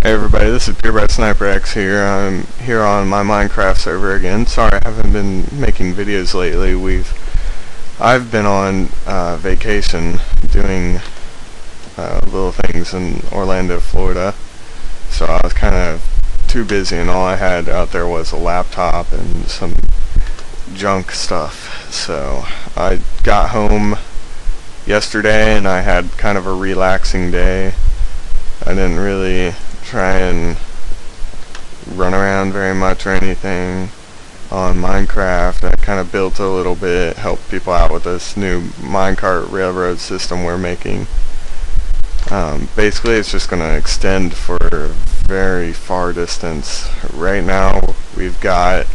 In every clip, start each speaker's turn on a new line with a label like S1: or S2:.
S1: Hey everybody, this is Purebred Sniper X here. I'm here on my Minecraft server again. Sorry I haven't been making videos lately. I've been on vacation doing little things in Orlando, Florida. So I was kind of too busy, and all I had out there was a laptop and some junk stuff. So I got home yesterday and I had kind of a relaxing day. I didn't really try and run around very much or anything on Minecraft. I kind of built a little bit, helped people out with this new minecart railroad system we're making. Basically it's just going to extend for a very far distance. Right now we've got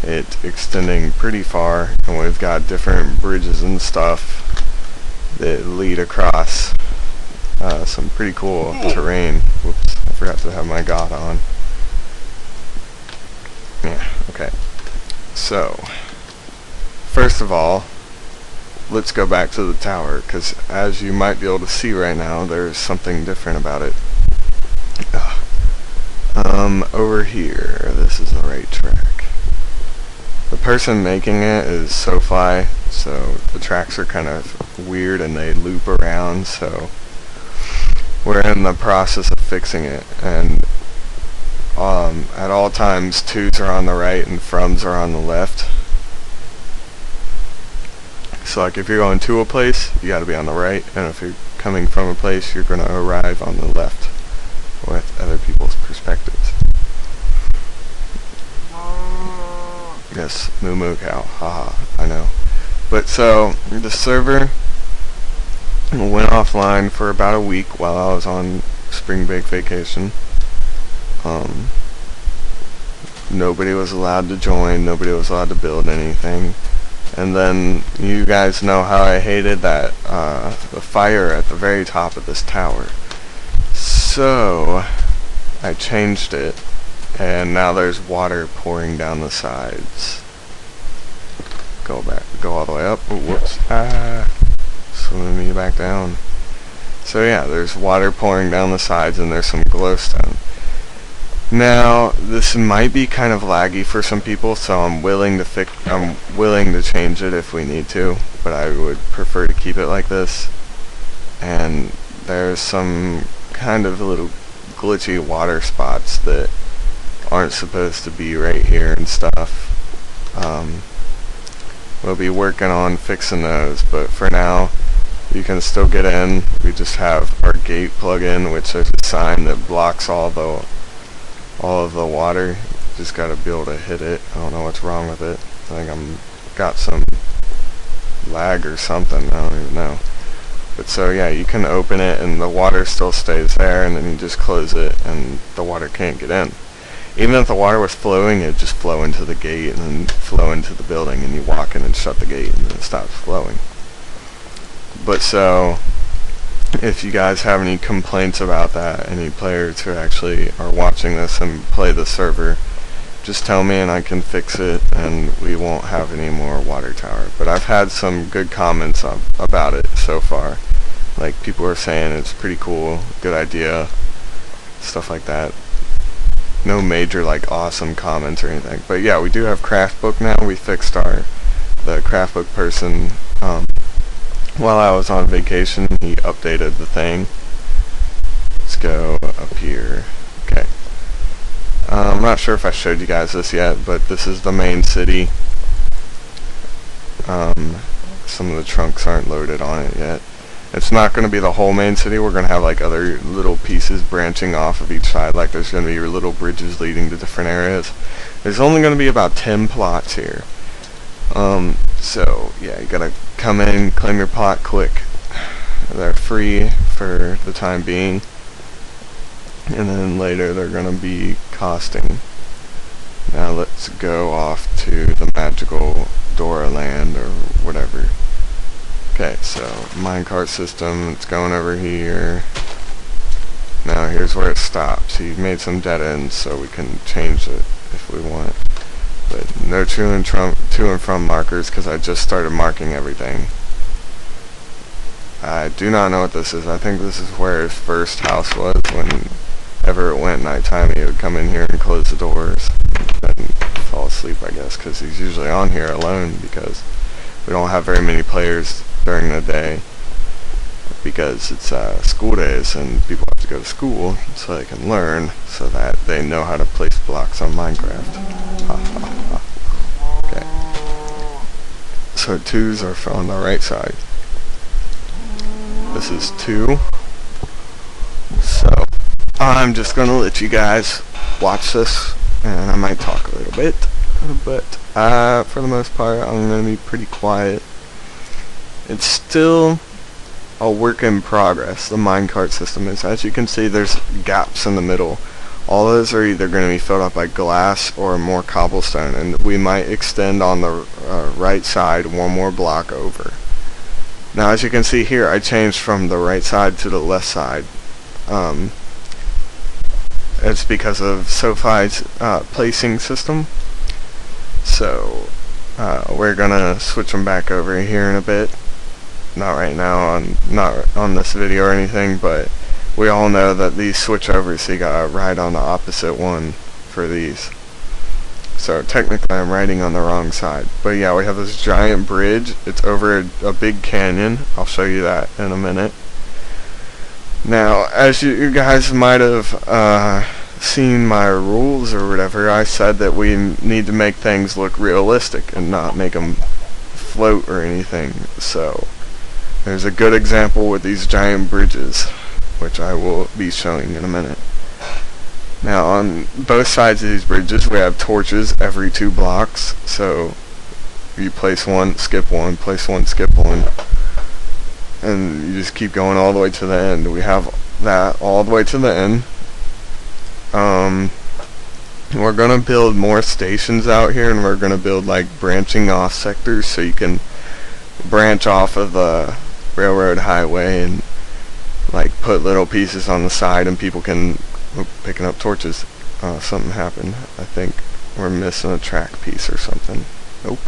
S1: it extending pretty far, and we've got different bridges and stuff that lead across some pretty cool terrain. Whoops, I forgot to have my God on. Yeah, okay. So, first of all, let's go back to the tower, because as you might be able to see right now, there's something different about it. Over here, this is the right track. The person making it is SoFi, so the tracks are kind of weird and they loop around, so we're in the process of fixing it, and at all times 2s are on the right and froms are on the left. So like if you're going to a place, you gotta be on the right, and if you're coming from a place, you're gonna arrive on the left with other people's perspectives. Yes, moo cow, haha, I know. But so, the server went offline for about a week while I was on spring break vacation. Nobody was allowed to join, nobody was allowed to build anything. And then you guys know how I hated that the fire at the very top of this tower. So I changed it, and now there's water pouring down the sides. Go all the way up. Ooh, whoops. Swimming me back down. So yeah, there's water pouring down the sides, and there's some glowstone. Now, this might be kind of laggy for some people, so I'm willing to change it if we need to, but I would prefer to keep it like this. And there's some kind of little glitchy water spots that aren't supposed to be right here and stuff. We'll be working on fixing those, but for now you can still get in. We just have our gate plug-in, which there's a sign that blocks all of the water. Just gotta be able to hit it. I don't know what's wrong with it. I think I'm got some lag or something. I don't even know. But so yeah, you can open it and the water still stays there, and then you just close it and the water can't get in. Even if the water was flowing, it'd just flow into the gate and then flow into the building, and you walk in and shut the gate and then it stops flowing. But so, if you guys have any complaints about that, any players who actually are watching this and play the server, just tell me and I can fix it, and we won't have any more water tower. But I've had some good comments about it so far. Like, people are saying it's pretty cool, good idea, stuff like that. No major, like, awesome comments or anything. But yeah, we do have Craftbook now. We fixed the Craftbook person, while I was on vacation. He updated the thing. Let's go up here. Okay. I'm not sure if I showed you guys this yet, but this is the main city. Some of the trunks aren't loaded on it yet. It's not going to be the whole main city. We're going to have like other little pieces branching off of each side. Like there's going to be your little bridges leading to different areas. There's only going to be about 10 plots here. So yeah, you gotta come in, claim your plot quick. They're free for the time being, and then later they're gonna be costing. Now let's go off to the magical Dora land or whatever. Okay, so minecart system, it's going over here. Now here's where it stops. You've made some dead ends, so we can change it if we want. But no to and from markers, because I just started marking everything. I do not know what this is. I think this is where his first house was when whenever it went nighttime, he would come in here and close the doors and fall asleep, I guess, because he's usually on here alone because we don't have very many players during the day because it's school days and people have to go to school so they can learn so that they know how to place blocks on Minecraft. Okay. So 2s are on the right side. This is 2. So I'm just gonna let you guys watch this, and I might talk a little bit, but for the most part I'm gonna be pretty quiet. It's still a work in progress, the minecart system is. As you can see, there's gaps in the middle. All those are either going to be filled up by glass or more cobblestone, and we might extend on the right side one more block over. Now as you can see here, I changed from the right side to the left side. It's because of SoFi's placing system. So we're gonna switch them back over here in a bit. Not right now, not on this video or anything, but we all know that these switch over, so you gotta ride on the opposite one for these. So technically I'm riding on the wrong side. But yeah, we have this giant bridge. It's over a big canyon. I'll show you that in a minute. Now, as you guys might have seen my rules or whatever, I said that we need to make things look realistic and not make them float or anything. So there's a good example with these giant bridges, which I will be showing in a minute. Now on both sides of these bridges we have torches every 2 blocks, so you place one, skip one, place one, skip one, and you just keep going all the way to the end. We have that all the way to the end. We're gonna build more stations out here, and we're gonna build like branching off sectors so you can branch off of the railroad highway and like put little pieces on the side, and people can picking up torches. Something happened. I think we're missing a track piece or something. Nope.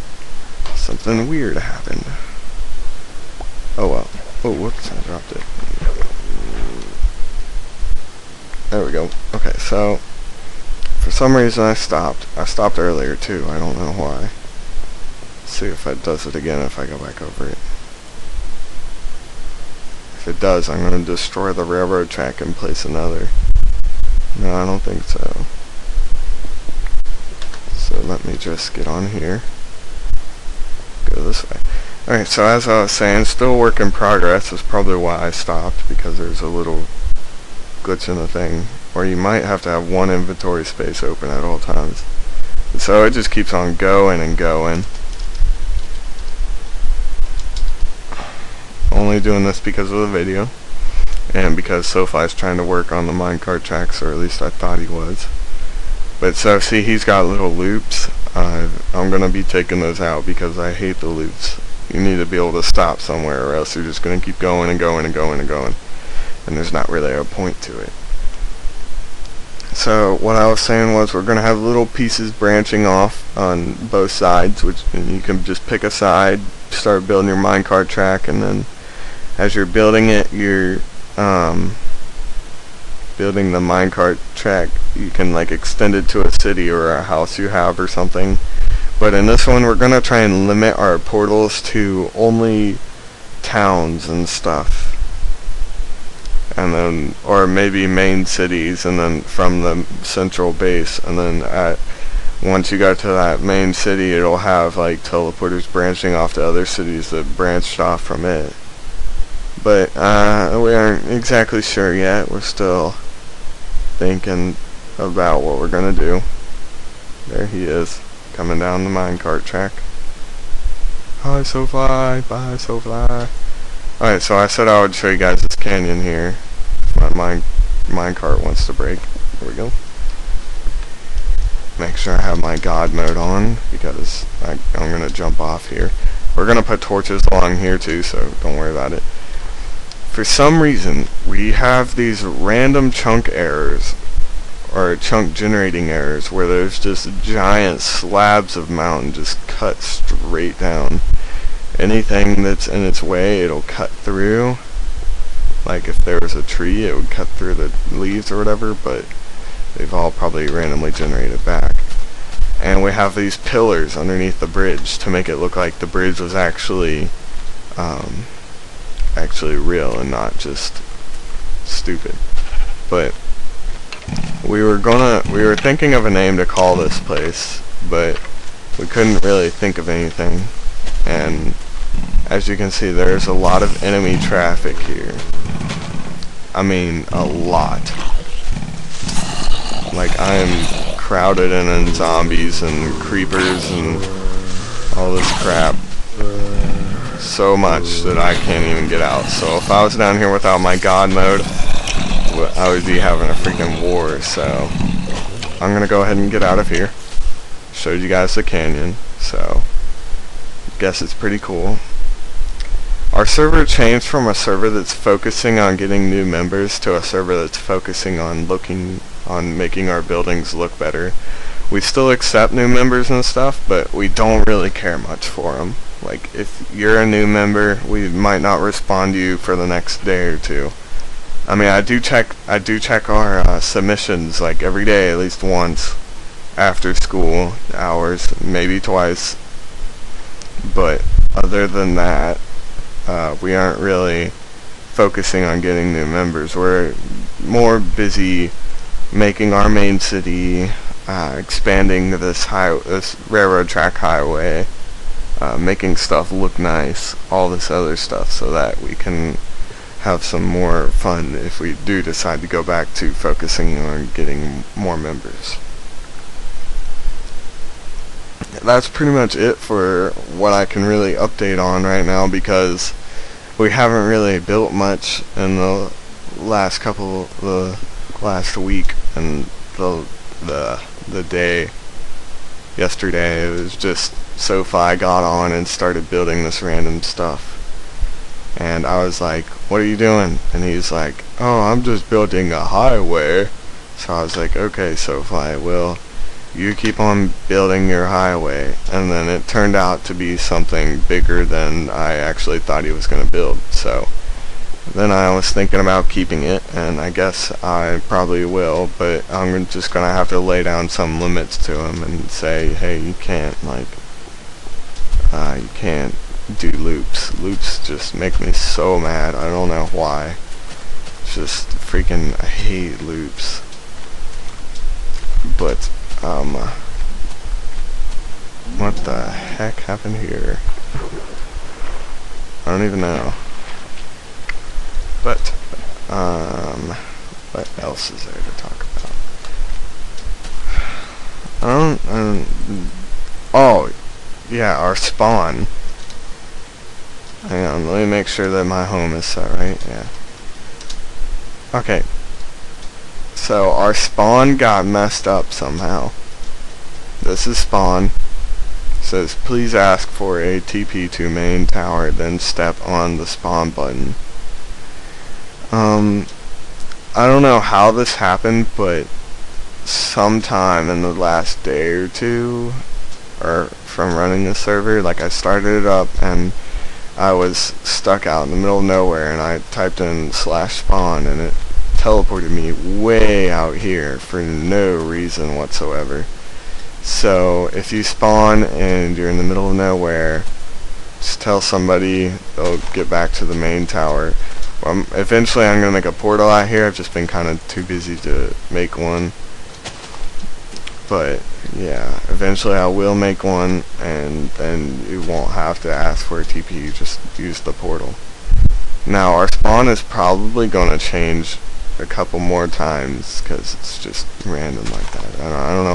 S1: Something weird happened. Oh well. Oh, whoops, I dropped it. There we go. Okay, so for some reason I stopped. I stopped earlier too. I don't know why. Let's see if it does it again if I go back over it. If it does, I'm going to destroy the railroad track and place another. No, I don't think so. So let me just get on here. Go this way. Alright, so as I was saying, still work in progress. That's probably why I stopped, because there's a little glitch in the thing, or you might have to have one inventory space open at all times. And so it just keeps on going and going. Only doing this because of the video, and because SoFi's trying to work on the minecart tracks, or at least I thought he was. But so see, he's got little loops. I'm gonna be taking those out because I hate the loops. You need to be able to stop somewhere, or else you're just gonna keep going and going and going and going, and there's not really a point to it. So what I was saying was, we're gonna have little pieces branching off on both sides, which, and you can just pick a side, start building your minecart track, and then as you're building it, you're building the minecart track, you can like extend it to a city or a house you have or something. But in this one, we're gonna try and limit our portals to only towns and stuff, and then, or maybe main cities, and then from the central base, and then once you go to that main city, it'll have like teleporters branching off to other cities that branched off from it. But we aren't exactly sure yet. We're still thinking about what we're gonna do. There he is, coming down the minecart track. Hi SoFi, bye SoFi. Alright, so I said I would show you guys this canyon here. My minecart wants to break. There we go. Make sure I have my God mode on, because I'm gonna jump off here. We're gonna put torches along here too, so don't worry about it. For some reason, we have these random chunk errors, or chunk generating errors, where there's just giant slabs of mountain just cut straight down. Anything that's in its way, it'll cut through. Like if there was a tree, it would cut through the leaves or whatever, but they've all probably randomly generated back. And we have these pillars underneath the bridge to make it look like the bridge was actually real and not just stupid. But we were thinking of a name to call this place, but we couldn't really think of anything. And as you can see, there's a lot of enemy traffic here. I mean, a lot. Like, I am crowded in zombies and creepers and all this crap. So much that I can't even get out. So if I was down here without my God mode, I would be having a freaking war. So I'm gonna go ahead and get out of here. Showed you guys the canyon, so guess it's pretty cool. Our server changed from a server that's focusing on getting new members to a server that's focusing on making our buildings look better. We still accept new members and stuff, but we don't really care much for them. Like, if you're a new member, we might not respond to you for the next day or two. I mean, I do check our submissions like every day, at least once, after school hours, maybe twice. But other than that, we aren't really focusing on getting new members. We're more busy making our main city, expanding this railroad track highway, making stuff look nice, all this other stuff, so that we can have some more fun if we do decide to go back to focusing on getting more members. That's pretty much it for what I can really update on right now, because we haven't really built much in the last week and the day yesterday. It was just SoFi got on and started building this random stuff, and I was like, what are you doing? And he's like, oh, I'm just building a highway. So I was like, okay, SoFi, well, you keep on building your highway. And then it turned out to be something bigger than I actually thought he was going to build. So then I was thinking about keeping it, and I guess I probably will, but I'm just going to have to lay down some limits to him and say, hey, you can't, you can't do loops. Loops just make me so mad. I don't know why. It's just freaking, I hate loops. But what the heck happened here? I don't even know. But what else is there to talk about? Oh yeah, our spawn. Hang on, let me make sure that my home is set right. Yeah. Okay. So our spawn got messed up somehow. This is spawn. It says please ask for a TP to main tower, then step on the spawn button. I don't know how this happened, but sometime in the last day or two, or from running the server, like I started it up and I was stuck out in the middle of nowhere, and I typed in /spawn and it teleported me way out here for no reason whatsoever. So if you spawn and you're in the middle of nowhere, just tell somebody, they'll get back to the main tower. Eventually I'm going to make a portal out here. I've just been kind of too busy to make one. But yeah, eventually I will make one, and then you won't have to ask for a TP, you just use the portal. Now our spawn is probably going to change a couple more times, because it's just random like that. I don't know